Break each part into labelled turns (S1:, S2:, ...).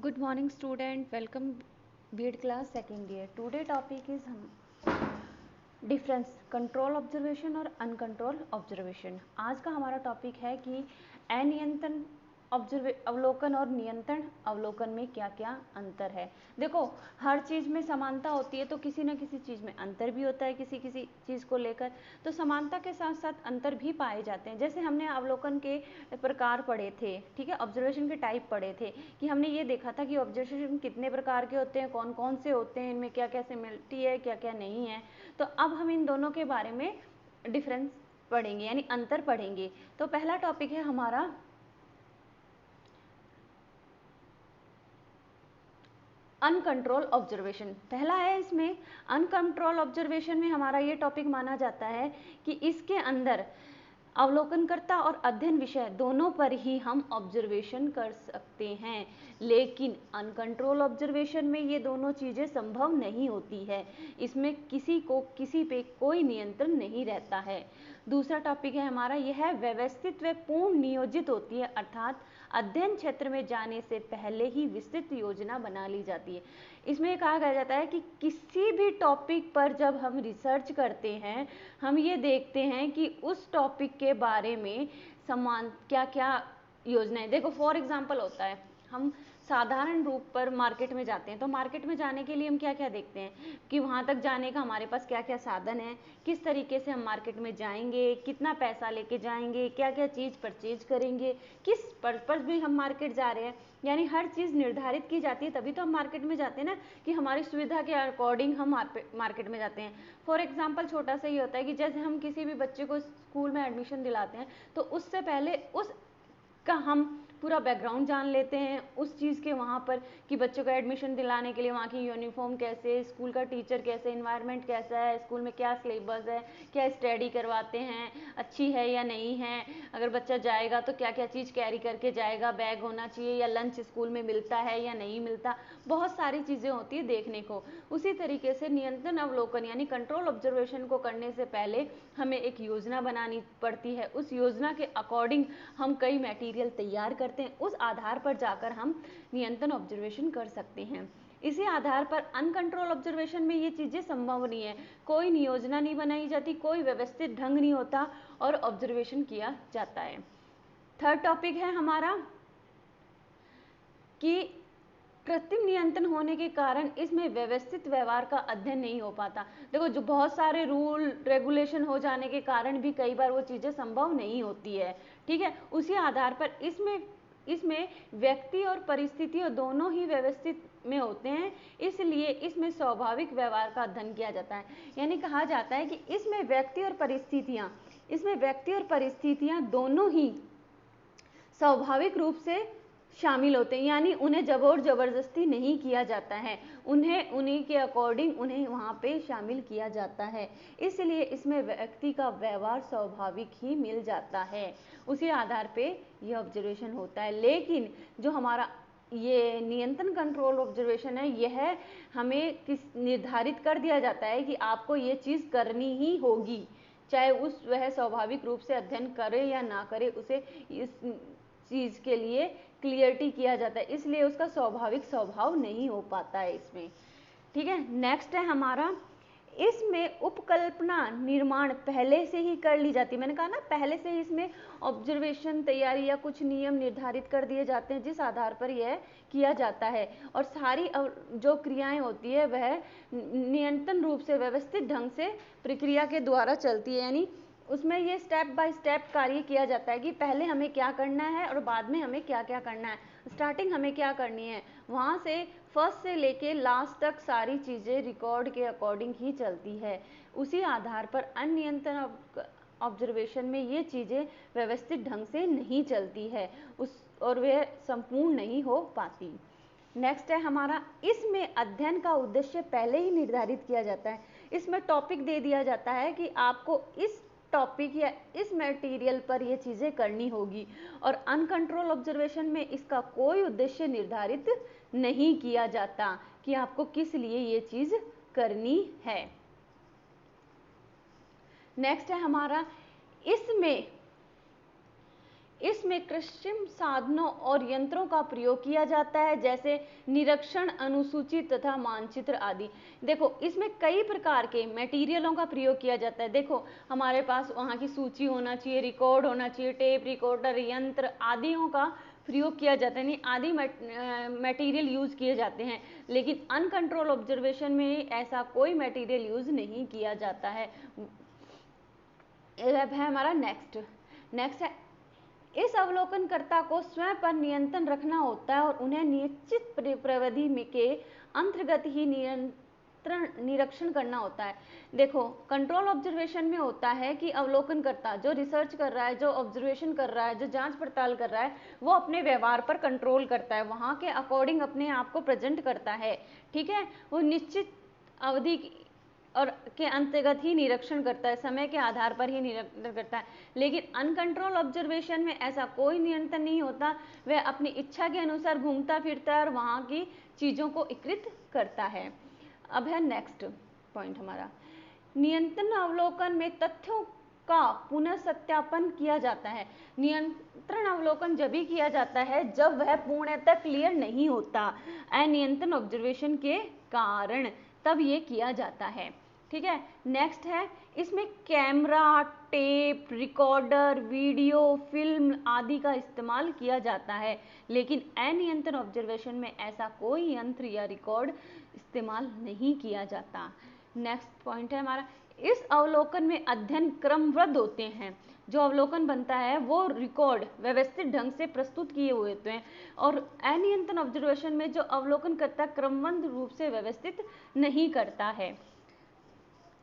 S1: Good morning student, welcome B.Ed class second year. Today topic is difference control observation और uncontrol observation. आज का हमारा topic है कि अनियंत्रण अवलोकन और नियंत्रण अवलोकन में क्या क्या अंतर है। देखो, हर चीज़ में समानता होती है तो किसी न किसी चीज़ में अंतर भी होता है किसी किसी चीज़ को लेकर। तो समानता के साथ साथ अंतर भी पाए जाते हैं। जैसे हमने अवलोकन के प्रकार पढ़े थे, ठीक है, ऑब्जर्वेशन के टाइप पढ़े थे कि हमने ये देखा था कि ऑब्जर्वेशन कितने प्रकार के होते हैं, कौन कौन से होते हैं, इनमें क्या क्या सिमिलरिटी है, क्या क्या नहीं है। तो अब हम इन दोनों के बारे में डिफरेंस पढ़ेंगे, यानी अंतर पढ़ेंगे। तो पहला टॉपिक है हमारा अनकंट्रोल ऑब्जर्वेशन। पहला है इसमें अनकंट्रोल ऑब्जर्वेशन में हमारा ये टॉपिक माना जाता है कि इसके अंदर अवलोकनकर्ता और अध्ययन विषय दोनों पर ही हम ऑब्जर्वेशन कर सकते हैं, लेकिन अनकंट्रोल ऑब्जर्वेशन में ये दोनों चीज़ें संभव नहीं होती है। इसमें किसी को किसी पे कोई नियंत्रण नहीं रहता है। दूसरा टॉपिक है हमारा यह है व्यवस्थित व पूर्ण नियोजित होती है, अर्थात अध्ययन क्षेत्र में जाने से पहले ही विस्तृत योजना बना ली जाती है। इसमें कहा गया जाता है कि किसी भी टॉपिक पर जब हम रिसर्च करते हैं, हम ये देखते हैं कि उस टॉपिक के बारे में समान क्या क्या योजनाएं। देखो, फॉर एग्जांपल होता है, हम साधारण रूप पर मार्केट में जाते हैं तो मार्केट में जाने के लिए हम क्या क्या देखते हैं कि वहाँ तक जाने का हमारे पास क्या क्या साधन है, किस तरीके से हम मार्केट में जाएंगे, कितना पैसा लेके जाएंगे, क्या क्या चीज़ परचेज करेंगे, किस पर्पज़ में हम मार्केट जा रहे हैं। यानी हर चीज़ निर्धारित की जाती है, तभी तो हम मार्केट में जाते हैं ना, कि हमारी सुविधा के अकॉर्डिंग हम मार्केट में जाते हैं। फॉर एग्जाम्पल छोटा सा ये होता है कि जैसे हम किसी भी बच्चे को स्कूल में एडमिशन दिलाते हैं तो उससे पहले उस का हम पूरा बैकग्राउंड जान लेते हैं उस चीज़ के वहाँ पर कि बच्चों का एडमिशन दिलाने के लिए वहाँ की यूनिफॉर्म कैसे, स्कूल का टीचर कैसे, इन्वायरमेंट कैसा है, स्कूल में क्या सिलेबस है, क्या स्टडी करवाते हैं, अच्छी है या नहीं है, अगर बच्चा जाएगा तो क्या क्या चीज़ कैरी करके जाएगा, बैग होना चाहिए या लंच स्कूल में मिलता है या नहीं मिलता। बहुत सारी चीज़ें होती है देखने को। उसी तरीके से नियंत्रण अवलोकन यानी कंट्रोल ऑब्जर्वेशन को करने से पहले हमें एक योजना बनानी पड़ती है। उस योजना के अकॉर्डिंग हम कई मटेरियल तैयार करते हैं, उस आधार पर जाकर हम नियंत्रण ऑब्जर्वेशन कर सकते हैं। इसी आधार पर अनकंट्रोल ऑब्जर्वेशन में ये चीज़ें संभव नहीं है, कोई नियोजना नहीं बनाई जाती, कोई व्यवस्थित ढंग नहीं होता और ऑब्जर्वेशन किया जाता है। थर्ड टॉपिक है हमारा कि कृत्रिम नियंत्रण होने के कारण इसमें व्यवस्थित व्यवहार का अध्ययन नहीं हो पाता। देखो, जो बहुत सारे रूल रेगुलेशन हो जाने के कारण भी कई बार वो चीज़ें संभव नहीं होती है, ठीक है। उसी आधार पर इसमें व्यक्ति और परिस्थितियों दोनों ही व्यवस्थित में होते हैं, इसलिए इसमें स्वाभाविक व्यवहार का अध्ययन किया जाता है। यानी कहा जाता है कि इसमें व्यक्ति और परिस्थितियाँ दोनों ही स्वाभाविक रूप से शामिल होते हैं, यानी उन्हें जबरदस्ती नहीं किया जाता है, उन्हें उन्हीं के अकॉर्डिंग उन्हें वहाँ पे शामिल किया जाता है, इसलिए इसमें व्यक्ति का व्यवहार स्वाभाविक ही मिल जाता है। उसी आधार पे यह ऑब्जर्वेशन होता है। लेकिन जो हमारा ये नियंत्रण कंट्रोल ऑब्जर्वेशन है, यह हमें निर्धारित कर दिया जाता है कि आपको ये चीज़ करनी ही होगी, चाहे वह स्वाभाविक रूप से अध्ययन करे या ना करे, उसे इस चीज़ के लिए क्लियरिटी किया जाता है, इसलिए उसका स्वाभाविक स्वभाव नहीं हो पाता है इसमें, ठीक है। नेक्स्ट है हमारा, इसमें उपकल्पना निर्माण पहले से ही कर ली जाती है। मैंने कहा ना, पहले से ही इसमें ऑब्जर्वेशन तैयारी या कुछ नियम निर्धारित कर दिए जाते हैं जिस आधार पर यह किया जाता है, और सारी जो क्रियाएं होती है वह नियंत्रण रूप से व्यवस्थित ढंग से प्रक्रिया के द्वारा चलती है। यानी उसमें ये स्टेप बाय स्टेप कार्य किया जाता है कि पहले हमें क्या करना है और बाद में हमें क्या क्या करना है, स्टार्टिंग हमें क्या करनी है, वहाँ से फर्स्ट से लेके लास्ट तक सारी चीज़ें रिकॉर्ड के अकॉर्डिंग ही चलती है। उसी आधार पर अनियंत्रण ऑब्जर्वेशन में ये चीज़ें व्यवस्थित ढंग से नहीं चलती है और वह संपूर्ण नहीं हो पाती। नेक्स्ट है हमारा, इसमें अध्ययन का उद्देश्य पहले ही निर्धारित किया जाता है। इसमें टॉपिक दे दिया जाता है कि आपको इस टॉपिक या इस मटेरियल पर ये चीज़ें करनी होगी, और अनकंट्रोल ऑब्जर्वेशन में इसका कोई उद्देश्य निर्धारित नहीं किया जाता कि आपको किस लिए ये चीज़ करनी है। नेक्स्ट है हमारा, इसमें इसमें कृत्रिम साधनों और यंत्रों का प्रयोग किया जाता है, जैसे निरीक्षण, अनुसूची तथा मानचित्र आदि। देखो इसमें कई प्रकार के मटेरियलों का प्रयोग किया जाता है। देखो हमारे पास वहाँ की सूची होना चाहिए, रिकॉर्ड होना चाहिए, टेप रिकॉर्डर, यंत्र आदियों का प्रयोग किया जाता है, नहीं आदि मटेरियल यूज किए जाते हैं। लेकिन अनकंट्रोल ऑब्जर्वेशन में ऐसा कोई मटेरियल यूज नहीं किया जाता है। अब है हमारा नेक्स्ट है, इस अवलोकनकर्ता को स्वयं पर नियंत्रण रखना होता है और उन्हें निश्चित प्रविधि के अंतर्गत ही निरीक्षण करना होता है। देखो कंट्रोल ऑब्जर्वेशन में होता है कि अवलोकनकर्ता जो रिसर्च कर रहा है, जो ऑब्जर्वेशन कर रहा है, जो जांच पड़ताल कर रहा है, वो अपने व्यवहार पर कंट्रोल करता है, वहां के अकॉर्डिंग अपने आप को प्रेजेंट करता है। ठीक है, वो निश्चित अवधि और के अंतर्गत ही निरीक्षण करता है, समय के आधार पर ही निरीक्षण करता है। लेकिन अनकंट्रोल ऑब्जर्वेशन में ऐसा कोई नियंत्रण नहीं होता, वह अपनी इच्छा के अनुसार घूमता फिरता है और वहां की चीजों को एकत्रित करता है। अब है नेक्स्ट पॉइंट हमारा, नियंत्रण अवलोकन में तथ्यों का पुनः सत्यापन किया जाता है। नियंत्रण अवलोकन जब भी किया जाता है जब वह पूर्णतः क्लियर नहीं होता, अनियंत्रण ऑब्जर्वेशन के कारण तब ये किया जाता है। ठीक है, नेक्स्ट है, इसमें camera, tape recorder, video, film आदि का इस्तेमाल किया जाता है। लेकिन अनियंत्रण ऑब्जर्वेशन में ऐसा कोई यंत्र या रिकॉर्ड इस्तेमाल नहीं किया जाता। नेक्स्ट पॉइंट है हमारा, इस अवलोकन में अध्ययन क्रमबद्ध होते हैं। जो अवलोकन बनता है वो रिकॉर्ड व्यवस्थित ढंग से प्रस्तुत किए हुए होते हैं, और अनियंत्रण ऑब्जर्वेशन में जो अवलोकन करता है क्रमबद्ध रूप से व्यवस्थित नहीं करता है।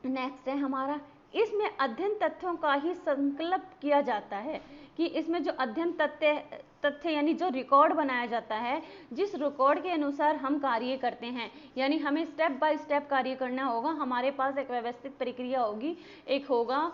S1: नेक्स्ट है हमारा, इसमें अध्ययन तथ्यों का ही संकल्प किया जाता है, कि इसमें जो अध्ययन तथ्य यानी जो रिकॉर्ड बनाया जाता है, जिस रिकॉर्ड के अनुसार हम कार्य करते हैं, यानी हमें स्टेप बाय स्टेप कार्य करना होगा। हमारे पास एक व्यवस्थित प्रक्रिया होगी, एक होगा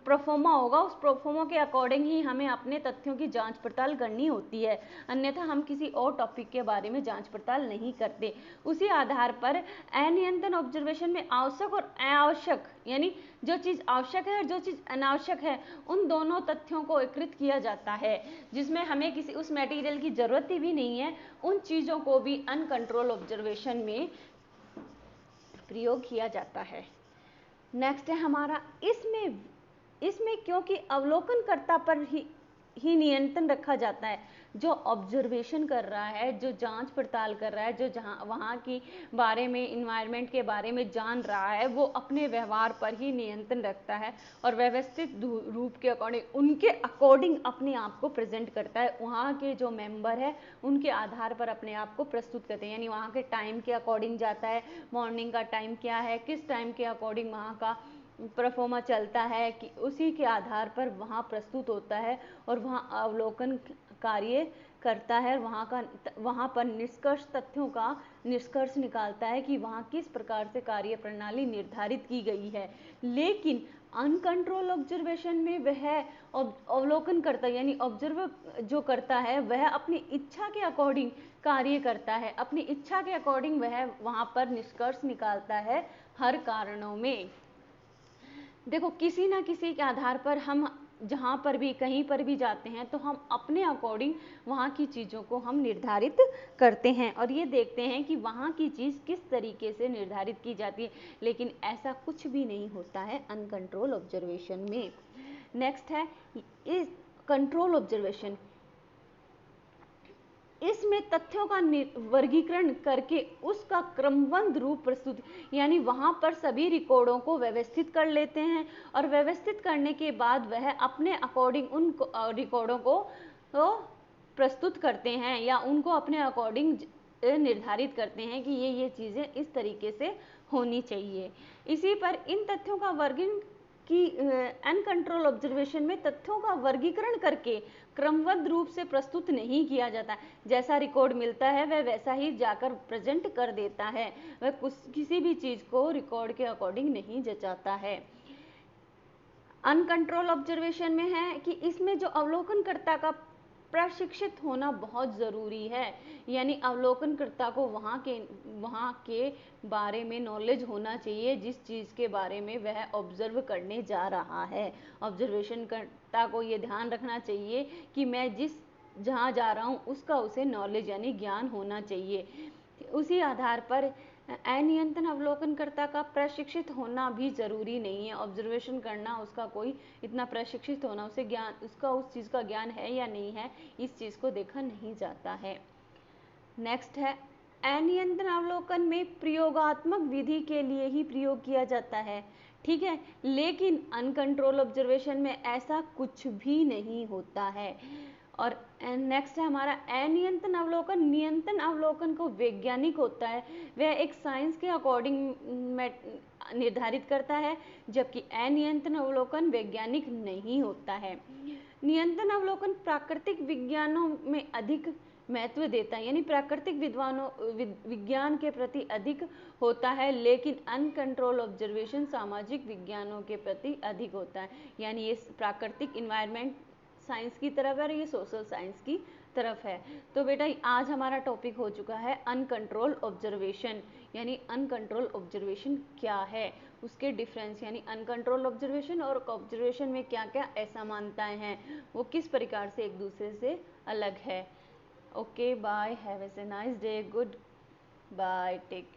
S1: प्रोफोमा होगा, उस प्रोफोमा के अकॉर्डिंग ही हमें अपने तथ्यों की जांच पड़ताल करनी होती है, अन्यथा हम किसी और टॉपिक के बारे में जांच पड़ताल नहीं करते। उसी आधार पर अनियंत्रण ऑब्जर्वेशन में आवश्यक और अनावश्यक, यानी जो चीज आवश्यक है और जो चीज अनावश्यक है, उन दोनों तथ्यों को एकत्रित किया जाता है, जिसमें हमें किसी उस मटेरियल की जरूरत भी नहीं है, उन चीजों को भी अनकंट्रोल ऑब्जर्वेशन में प्रयोग किया जाता है। नेक्स्ट है हमारा, इसमें क्योंकि अवलोकनकर्ता पर ही नियंत्रण रखा जाता है, जो ऑब्जर्वेशन कर रहा है, जो जांच पड़ताल कर रहा है, जो जहां वहां की बारे में, इन्वायरमेंट के बारे में जान रहा है, वो अपने व्यवहार पर ही नियंत्रण रखता है और व्यवस्थित रूप के अकॉर्डिंग, उनके अकॉर्डिंग अपने आप को प्रेजेंट करता है। वहाँ के जो मेंबर है उनके आधार पर अपने आप को प्रस्तुत करते हैं, यानी वहाँ के टाइम के अकॉर्डिंग जाता है, मॉर्निंग का टाइम क्या है, किस टाइम के अकॉर्डिंग वहाँ का परफॉर्मा चलता है, कि उसी के आधार पर वहाँ प्रस्तुत होता है और वहाँ अवलोकन कार्य करता है। वहाँ पर निष्कर्ष, तथ्यों का निष्कर्ष निकालता है कि वहाँ किस प्रकार से कार्य प्रणाली निर्धारित की गई है। लेकिन अनकंट्रोल ऑब्जर्वेशन में वह अवलोकन करता है, यानी ऑब्जर्वर जो करता है वह अपनी इच्छा के अकॉर्डिंग कार्य करता है, अपनी इच्छा के अकॉर्डिंग वह वहाँ पर निष्कर्ष निकालता है हर कारणों में। देखो किसी ना किसी के आधार पर हम जहाँ पर भी, कहीं पर भी जाते हैं तो हम अपने अकॉर्डिंग वहाँ की चीज़ों को हम निर्धारित करते हैं और ये देखते हैं कि वहाँ की चीज़ किस तरीके से निर्धारित की जाती है। लेकिन ऐसा कुछ भी नहीं होता है अनकंट्रोल ऑब्जर्वेशन में। नेक्स्ट है इस कंट्रोल ऑब्जर्वेशन, इसमें तथ्यों का वर्गीकरण करके उसका क्रमबद्ध रूप प्रस्तुत, यानी वहां पर सभी रिकॉर्डों को व्यवस्थित कर लेते हैं और व्यवस्थित करने के बाद वह अपने अकॉर्डिंग उन रिकॉर्डों को प्रस्तुत करते हैं या उनको अपने अकॉर्डिंग निर्धारित करते हैं कि ये चीजें इस तरीके से होनी चाहिए। इसी पर इन तथ्यों का वर्गीकरण कि अनकंट्रोल ऑब्जर्वेशन में तथ्यों का वर्गीकरण करके क्रमबद्ध रूप से प्रस्तुत नहीं किया जाता, जैसा रिकॉर्ड मिलता है वह वैसा ही जाकर प्रेजेंट कर देता है, वह किसी भी चीज को रिकॉर्ड के अकॉर्डिंग नहीं जचाता है। अनकंट्रोल ऑब्जर्वेशन में है कि इसमें जो अवलोकनकर्ता का प्रशिक्षित होना बहुत ज़रूरी है। यानी अवलोकनकर्ता को वहाँ के बारे में नॉलेज होना चाहिए जिस चीज़ के बारे में वह ऑब्जर्व करने जा रहा है। ऑब्जर्वेशन करता को ये ध्यान रखना चाहिए कि मैं जहाँ जा रहा हूँ उसका उसे नॉलेज यानी ज्ञान होना चाहिए। उसी आधार पर अनियंत्रण अवलोकनकर्ता का प्रशिक्षित होना भी जरूरी नहीं है। ऑब्जर्वेशन करना, उसका कोई इतना प्रशिक्षित होना, उसे ज्ञान, उसका उस चीज़ का ज्ञान है या नहीं है, इस चीज़ को देखा नहीं जाता है। नेक्स्ट है, अनियंत्रण अवलोकन में प्रयोगात्मक विधि के लिए ही प्रयोग किया जाता है, ठीक है, लेकिन अनकंट्रोल ऑब्जर्वेशन में ऐसा कुछ भी नहीं होता है। और नेक्स्ट है हमारा अनियंत्रण अवलोकन। नियंत्रण अवलोकन को वैज्ञानिक होता है, वह एक साइंस के अकॉर्डिंग निर्धारित करता है, जबकि अनियंत्रण अवलोकन वैज्ञानिक नहीं होता है। नियंत्रण अवलोकन प्राकृतिक विज्ञानों में अधिक महत्व देता है, यानी प्राकृतिक विज्ञान के प्रति अधिक होता है, लेकिन अनकंट्रोल ऑब्जर्वेशन सामाजिक विज्ञानों के प्रति अधिक होता है। यानी ये प्राकृतिक इन्वायरमेंट साइंस की तरफ है और ये सोशल साइंस की तरफ है। तो बेटा आज हमारा टॉपिक हो चुका है अनकंट्रोल ऑब्जर्वेशन, यानी अनकंट्रोल ऑब्जर्वेशन क्या है, उसके डिफरेंस, यानी अनकंट्रोल ऑब्जर्वेशन और ऑब्जर्वेशन में क्या क्या असमानताएं हैं, वो किस प्रकार से एक दूसरे से अलग है। Okay bye, have a nice day, good bye, take